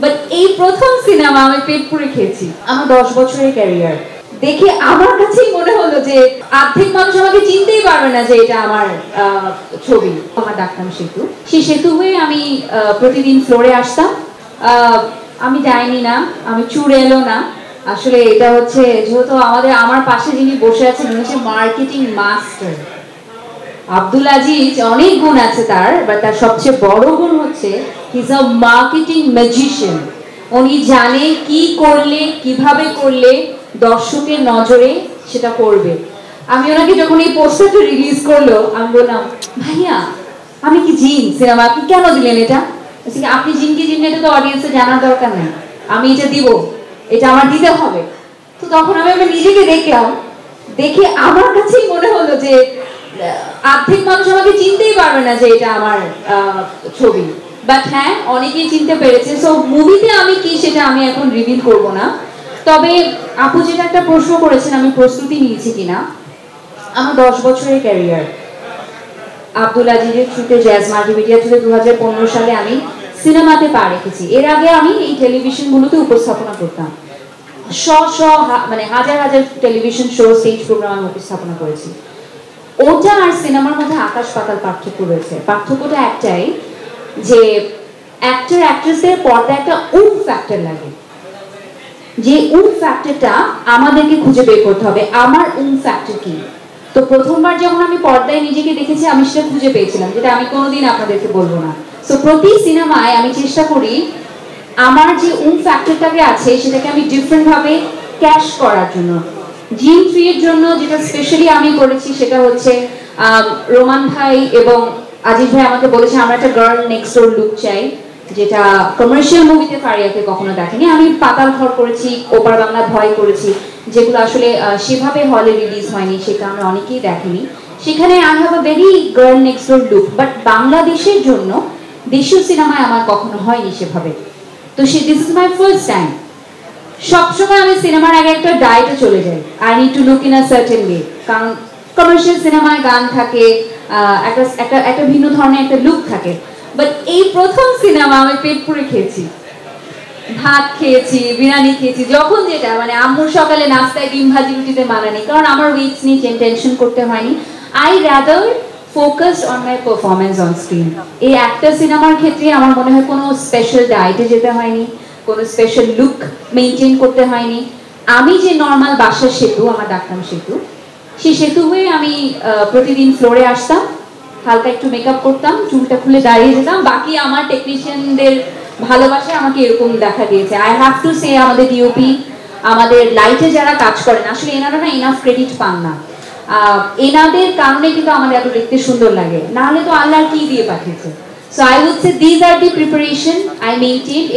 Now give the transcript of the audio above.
But এই প্রথম cinema আমি পেট পুরে খেয়েছি। আমার 10 বছরের ক্যারিয়ার দেখে আমার কাছেই মনে হলো যে আর্ধেক মানুষ আমাকে চিনতেই পারবে না যে এটা আমার ছবি। আমার ডাকনাম সেতু। সেই সেতু হয়ে আমি প্রতিদিন ফ্লোরে আসতাম। আমি যাইনি না, আমি চুড়েলো না। আসলে এটা হচ্ছে যেহেতু আমার পাশে যিনি বসে আছেন উনি হচ্ছে মার্কেটিং মাস্টার আব্দুল আজিজ। অনেক গুণ আছে তার, বাট তার সবচেয়ে বড় গুণ হচ্ছে he is a marketing magician. উনি জানে কি করলে কিভাবে করলে দর্শকের নজরে সেটা করবে। আমি ওনাকে যখন এই পোস্টারটা রিলিজ করলো আমি বললাম, ভাইয়া আমি কি জিন সিনেমা, আপনি কেন দিলেন এটা? আপনি জিন কি জিন এটা তো অডিয়েন্সে জানার দরকার নেই, আমি এটা দিব, এটা আমার দিতে হবে। তো তখন আমি নিজেকে দেখলাম, দেখে আমার কাছেই মনে হলো যে আর্ধেক মানুষ আমাকে চিনতেই পারবে না যে এটা আমার ছবি। বাট হ্যাঁ, অনেকেই চিনতে পেরেছে। সো মুভিতে আমি কি সেটা আমি এখন রিভিল করব না। তবে আপু যেটা একটা প্রশ্ন করেছেন আমি প্রস্তুতি নিয়েছি কিনা, আমার 10 বছরের ক্যারিয়ার আব্দুল আজিজের থ্রুতে, জ্যাজ মাল্টিমিডিয়া থ্রুতে 2015 সালে আমি সিনেমাতে পা রেখেছি। এর আগে আমি এই টেলিভিশনগুলোতে উপস্থাপনা করতাম। মানে হাজার হাজার টেলিভিশন শো, স্টেজ প্রোগ্রাম আমি উপস্থাপনা করেছি। ওটা আর সিনেমার মধ্যে আকাশ পাতাল পার্থক্য রয়েছে। পার্থক্যটা একটাই যে অ্যাক্টর অ্যাক্ট্রেসের পর্দায় একটা ফ্যাক্টর লাগে, যে ফ্যাক্টরটা আমাদেরকে খুঁজে বের করতে হবে। আমার ফ্যাক্টর কি? তো প্রথমবার যখন আমি পর্দায় নিজেকে দেখেছি আমি সেটা খুঁজে পেয়েছিলাম, যেটা আমি কোনোদিন আপনাদেরকে বলবো না। সো প্রতি সিনেমায় আমি চেষ্টা করি আমার যে ফ্যাক্টরটাকে আছে সেটাকে আমি ডিফারেন্ট ভাবে ক্যাশ করার জন্য। জিম 3 এর জন্য যেটা স্পেশালি আমি করেছি সেটা হচ্ছে রোমান ভাই এবং আজিজ ভাই আমাকে বলেছে আমরা একটা গার্ল নেক্সট ডোর লুক চাই, যেটা কমার্শিয়াল মুভিতে ফারিয়াকে কখনো দেখেনি। আমি পাতাল ঘর করেছি, ওপার বাংলা ভয় করেছি, যেগুলো আসলে সেভাবে হলে রিলিজ হয়নি, সে কারণে অনেকেই দেখেনি। সেখানে I have a very girl next door look, but বাংলাদেশের জন্য দেশীয় সিনেমায় আমার কখনো হয়নি সেভাবে। তো this is my first time. সবসময় আমি সিনেমার আগে একটা ডায়েটে চলে যাই, I need to look in a certain way, কারণ কমার্শিয়াল সিনেমায় গান থাকে, একটা ভিন্ন ধরনের একটা লুক থাকে। বাট এই প্রথম সিনেমা আমি পেট পুরে খেয়েছি, ভাত খেয়েছি, বিরিয়ানি খেয়েছি, যখন যেটা মানে আম্মুর সকালে নাস্তায় ডিম ভাজি রুটিতে মানা নেই, কারণ আমার ওয়েটস নিয়ে টেনশন করতে হয়নি। I rather focused on my performance on screen. এই একটা সিনেমার ক্ষেত্রে আমার মনে হয় কোনো স্পেশাল ডায়েটে যেতে হয়নি, কোনো স্পেশাল লুক মেনটেন করতে হয়নি। আমি যে নর্মাল বাসার সেতু, আমার ডাকনাম সেতু, সেই সেতু হয়ে আমি প্রতিদিন ফ্লোরে আসতাম, হালকা একটু মেকআপ করতাম, চুলটা খুলে দাঁড়িয়ে যেতাম। বাকি আমার টেকনিশিয়ানদের ভালোবাসা আমাকে এরকম দেখা দিয়েছে। আই হ্যাভ টু সে আমাদের ডিওপি, আমাদের লাইটে যারা কাজ করেন, আসলে এনারা না এনাফ ক্রেডিট পান না। এনাদের কারণে কিন্তু আমাদের এত দেখতে সুন্দর লাগে, নাহলে তো আল্লাহ কি দিয়ে পাঠিয়েছে। So I would say this are the preparation I maintain.